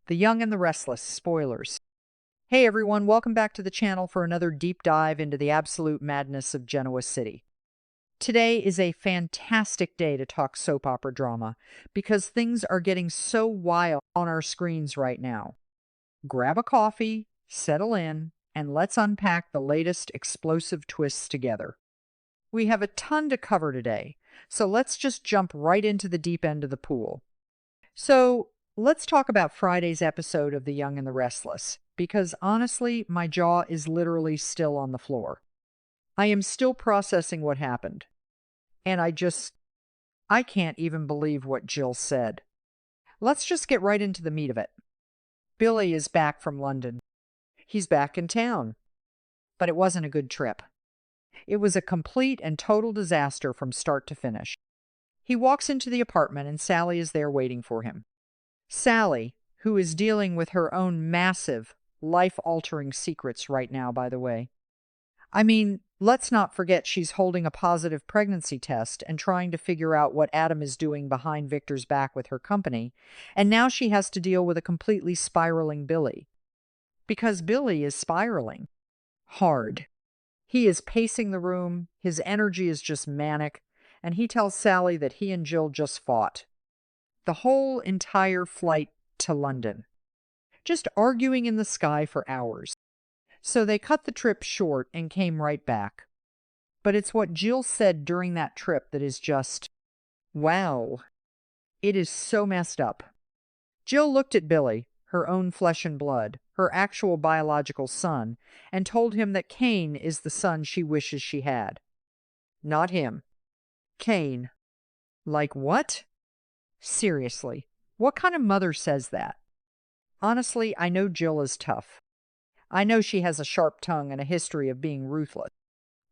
The Young and the Restless Spoilers. Hey everyone, welcome back to the channel for another deep dive into the absolute madness of Genoa City. Today is a fantastic day to talk soap opera drama because things are getting so wild on our screens right now. Grab a coffee, settle in, and let's unpack the latest explosive twists together. We have a ton to cover today, so let's just jump right into the deep end of the pool. So, let's talk about Friday's episode of The Young and the Restless, because honestly, my jaw is literally still on the floor. I am still processing what happened. And I can't even believe what Jill said. Let's just get right into the meat of it. Billy is back from London. He's back in town. But it wasn't a good trip. It was a complete and total disaster from start to finish. He walks into the apartment and Sally is there waiting for him. Sally, who is dealing with her own massive, life-altering secrets right now, by the way. I mean, let's not forget she's holding a positive pregnancy test and trying to figure out what Adam is doing behind Victor's back with her company, and now she has to deal with a completely spiraling Billy. Because Billy is spiraling. Hard. He is pacing the room, his energy is just manic, and he tells Sally that he and Jill just fought. The whole entire flight to London. Just arguing in the sky for hours. So they cut the trip short and came right back. But it's what Jill said during that trip that is just, wow. It is so messed up. Jill looked at Billy, her own flesh and blood, her actual biological son, and told him that Cain is the son she wishes she had. Not him. Cain. Like what? Seriously, what kind of mother says that? Honestly, I know Jill is tough. I know she has a sharp tongue and a history of being ruthless.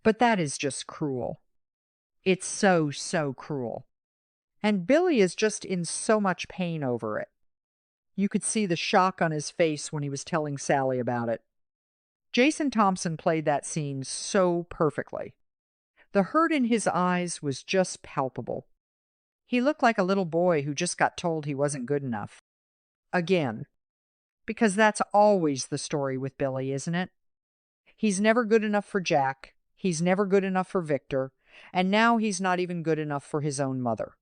But that is just cruel. It's so, so cruel. And Billy is just in so much pain over it. You could see the shock on his face when he was telling Sally about it. Jason Thompson played that scene so perfectly. The hurt in his eyes was just palpable. He looked like a little boy who just got told he wasn't good enough. Again. Because that's always the story with Billy, isn't it? He's never good enough for Jack, he's never good enough for Victor, and now he's not even good enough for his own mother.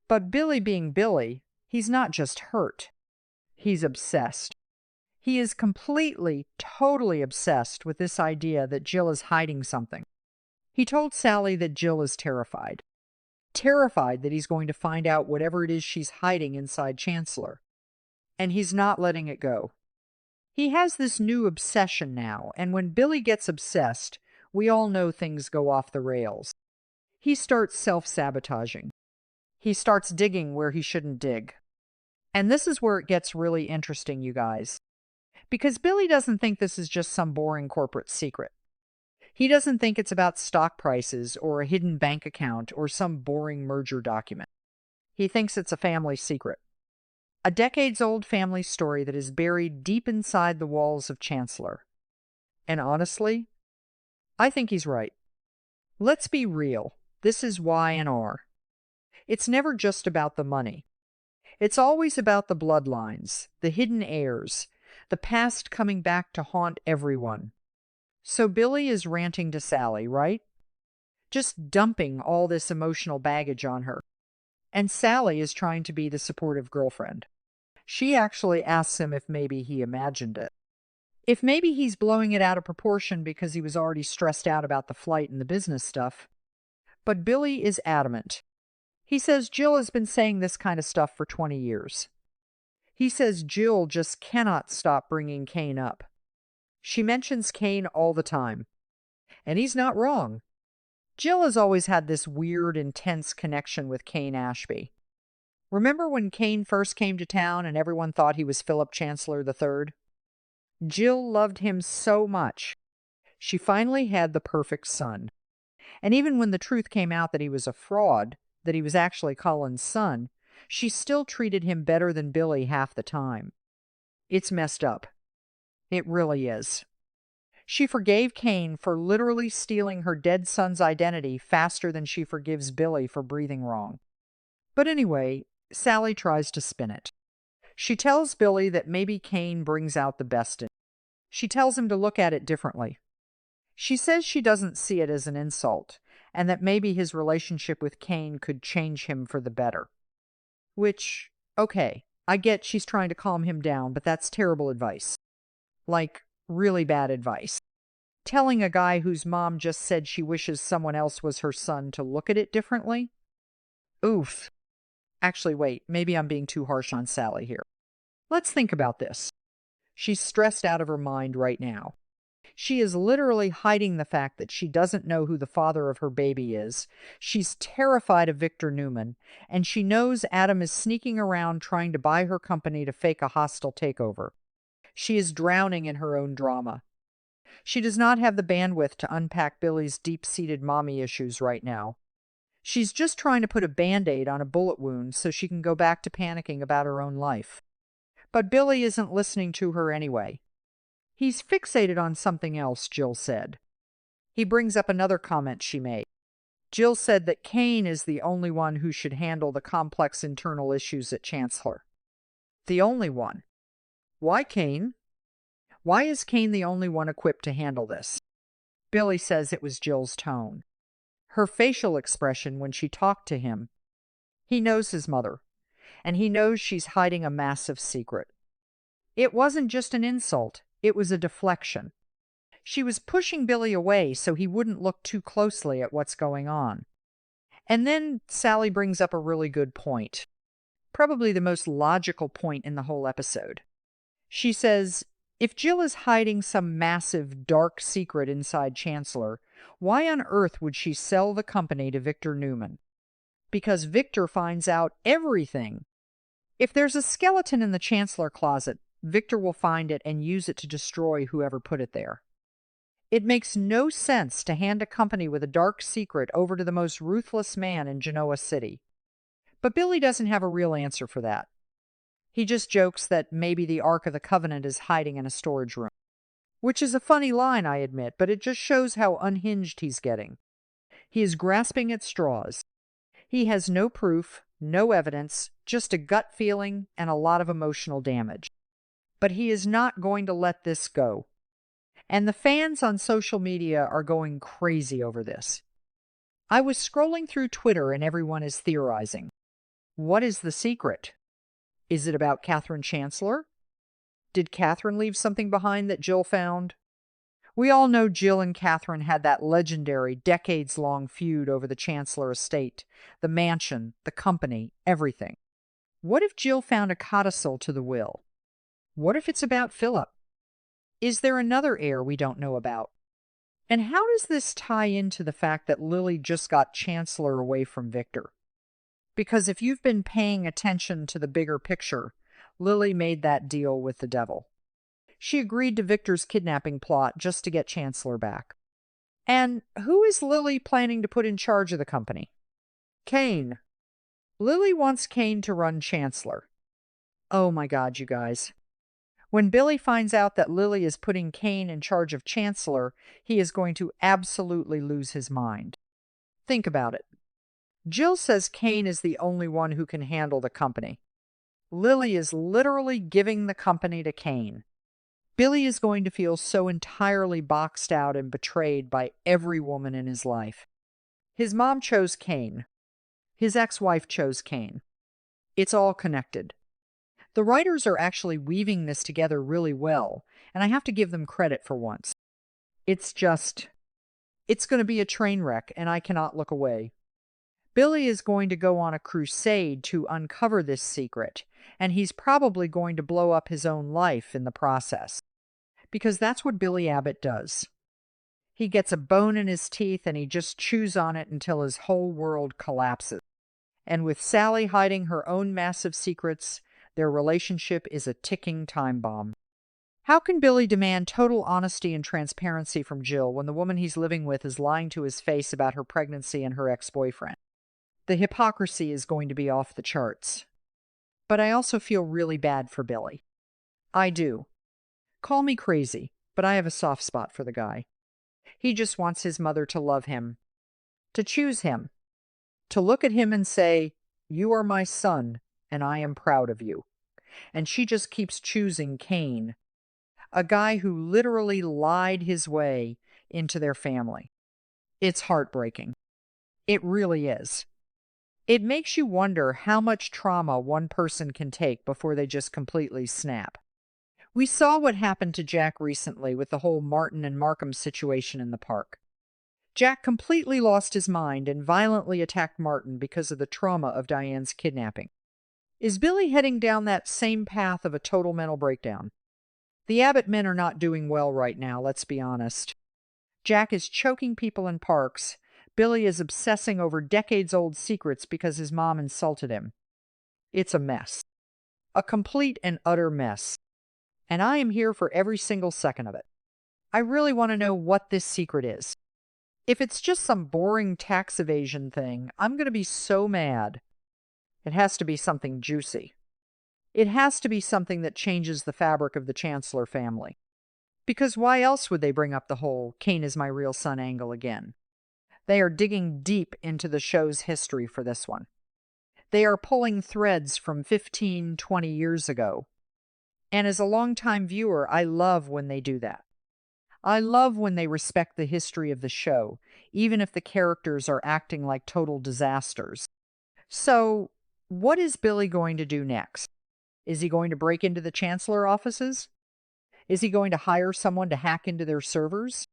But Billy being Billy, he's not just hurt. He's obsessed. He is completely, totally obsessed with this idea that Jill is hiding something. He told Sally that Jill is terrified. Terrified that he's going to find out whatever it is she's hiding inside Chancellor. And he's not letting it go. He has this new obsession now, and when Billy gets obsessed, we all know things go off the rails. He starts self-sabotaging. He starts digging where he shouldn't dig. And this is where it gets really interesting, you guys. Because Billy doesn't think this is just some boring corporate secret. He doesn't think it's about stock prices or a hidden bank account or some boring merger document. He thinks it's a family secret. A decades-old family story that is buried deep inside the walls of Chancellor. And honestly, I think he's right. Let's be real. This is Y&R. It's never just about the money. It's always about the bloodlines, the hidden heirs, the past coming back to haunt everyone. So Billy is ranting to Sally, right? Just dumping all this emotional baggage on her. And Sally is trying to be the supportive girlfriend. She actually asks him if maybe he imagined it. If maybe he's blowing it out of proportion because he was already stressed out about the flight and the business stuff. But Billy is adamant. He says Jill has been saying this kind of stuff for 20 years. He says Jill just cannot stop bringing Cain up. She mentions Cain all the time. And he's not wrong. Jill has always had this weird, intense connection with Cain Ashby. Remember when Cain first came to town and everyone thought he was Philip Chancellor III? Jill loved him so much. She finally had the perfect son. And even when the truth came out that he was a fraud, that he was actually Colin's son, she still treated him better than Billy half the time. It's messed up. It really is. She forgave Cain for literally stealing her dead son's identity faster than she forgives Billy for breathing wrong. But anyway, Sally tries to spin it. She tells Billy that maybe Kane brings out the best in him. She tells him to look at it differently. She says she doesn't see it as an insult, and that maybe his relationship with Kane could change him for the better. Which, okay, I get she's trying to calm him down, but that's terrible advice. Like, really bad advice. Telling a guy whose mom just said she wishes someone else was her son to look at it differently? Oof. Actually, wait, maybe I'm being too harsh on Sally here. Let's think about this. She's stressed out of her mind right now. She is literally hiding the fact that she doesn't know who the father of her baby is. She's terrified of Victor Newman, and she knows Adam is sneaking around trying to buy her company to fake a hostile takeover. She is drowning in her own drama. She does not have the bandwidth to unpack Billy's deep-seated mommy issues right now. She's just trying to put a Band-Aid on a bullet wound so she can go back to panicking about her own life. But Billy isn't listening to her anyway. He's fixated on something else, Jill said. He brings up another comment she made. Jill said that Kane is the only one who should handle the complex internal issues at Chancellor. The only one. Why Kane? Why is Kane the only one equipped to handle this? Billy says it was Jill's tone. Her facial expression when she talked to him. He knows his mother, and he knows she's hiding a massive secret. It wasn't just an insult. It was a deflection. She was pushing Billy away so he wouldn't look too closely at what's going on. And then Sally brings up a really good point. Probably the most logical point in the whole episode. She says, if Jill is hiding some massive, dark secret inside Chancellor, why on earth would she sell the company to Victor Newman? Because Victor finds out everything. If there's a skeleton in the Chancellor closet, Victor will find it and use it to destroy whoever put it there. It makes no sense to hand a company with a dark secret over to the most ruthless man in Genoa City. But Billy doesn't have a real answer for that. He just jokes that maybe the Ark of the Covenant is hiding in a storage room. Which is a funny line, I admit, but it just shows how unhinged he's getting. He is grasping at straws. He has no proof, no evidence, just a gut feeling and a lot of emotional damage. But he is not going to let this go. And the fans on social media are going crazy over this. I was scrolling through Twitter and everyone is theorizing. What is the secret? Is it about Catherine Chancellor? Did Catherine leave something behind that Jill found? We all know Jill and Catherine had that legendary, decades-long feud over the Chancellor estate, the mansion, the company, everything. What if Jill found a codicil to the will? What if it's about Philip? Is there another heir we don't know about? And how does this tie into the fact that Lily just got Chancellor away from Victor? Because if you've been paying attention to the bigger picture, Lily made that deal with the devil. She agreed to Victor's kidnapping plot just to get Chancellor back. And who is Lily planning to put in charge of the company? Kane. Lily wants Kane to run Chancellor. Oh my God, you guys. When Billy finds out that Lily is putting Kane in charge of Chancellor, he is going to absolutely lose his mind. Think about it. Jill says Kane is the only one who can handle the company. Lily is literally giving the company to Kane. Billy is going to feel so entirely boxed out and betrayed by every woman in his life. His mom chose Kane. His ex-wife chose Kane. It's all connected. The writers are actually weaving this together really well, and I have to give them credit for once. It's going to be a train wreck, and I cannot look away. Billy is going to go on a crusade to uncover this secret, and he's probably going to blow up his own life in the process. Because that's what Billy Abbott does. He gets a bone in his teeth and he just chews on it until his whole world collapses. And with Sally hiding her own massive secrets, their relationship is a ticking time bomb. How can Billy demand total honesty and transparency from Jill when the woman he's living with is lying to his face about her pregnancy and her ex-boyfriend? The hypocrisy is going to be off the charts. But I also feel really bad for Billy. I do. Call me crazy, but I have a soft spot for the guy. He just wants his mother to love him, to choose him, to look at him and say, "You are my son, and I am proud of you." and she just keeps choosing Kane, a guy who literally lied his way into their family. It's heartbreaking. It really is. It makes you wonder how much trauma one person can take before they just completely snap. We saw what happened to Jack recently with the whole Martin and Markham situation in the park. Jack completely lost his mind and violently attacked Martin because of the trauma of Diane's kidnapping. Is Billy heading down that same path of a total mental breakdown? The Abbott men are not doing well right now, let's be honest. Jack is choking people in parks. Billy is obsessing over decades-old secrets because his mom insulted him. It's a mess. A complete and utter mess. And I am here for every single second of it. I really want to know what this secret is. If it's just some boring tax evasion thing, I'm going to be so mad. It has to be something juicy. It has to be something that changes the fabric of the Chancellor family. Because why else would they bring up the whole Kane is my real son angle again? They are digging deep into the show's history for this one. They are pulling threads from 15, 20 years ago. And as a longtime viewer, I love when they do that. I love when they respect the history of the show, even if the characters are acting like total disasters. So, what is Billy going to do next? Is he going to break into the Chancellor offices? Is he going to hire someone to hack into their servers?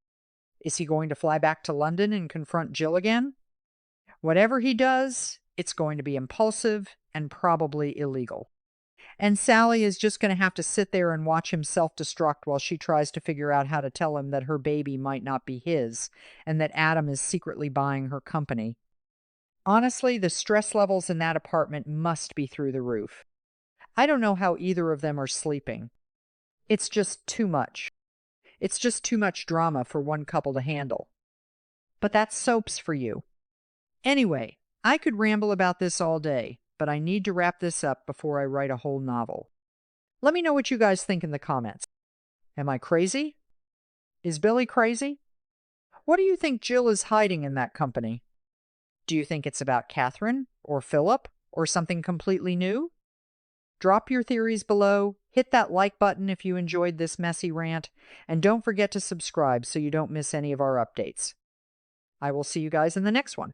Is he going to fly back to London and confront Jill again? Whatever he does, it's going to be impulsive and probably illegal. And Sally is just going to have to sit there and watch him self-destruct while she tries to figure out how to tell him that her baby might not be his and that Adam is secretly buying her company. Honestly, the stress levels in that apartment must be through the roof. I don't know how either of them are sleeping. It's just too much. It's just too much drama for one couple to handle. But that's soaps for you. Anyway, I could ramble about this all day, but I need to wrap this up before I write a whole novel. Let me know what you guys think in the comments. Am I crazy? Is Billy crazy? What do you think Jill is hiding in that company? Do you think it's about Catherine or Philip or something completely new? Drop your theories below, hit that like button if you enjoyed this messy rant, and don't forget to subscribe so you don't miss any of our updates. I will see you guys in the next one.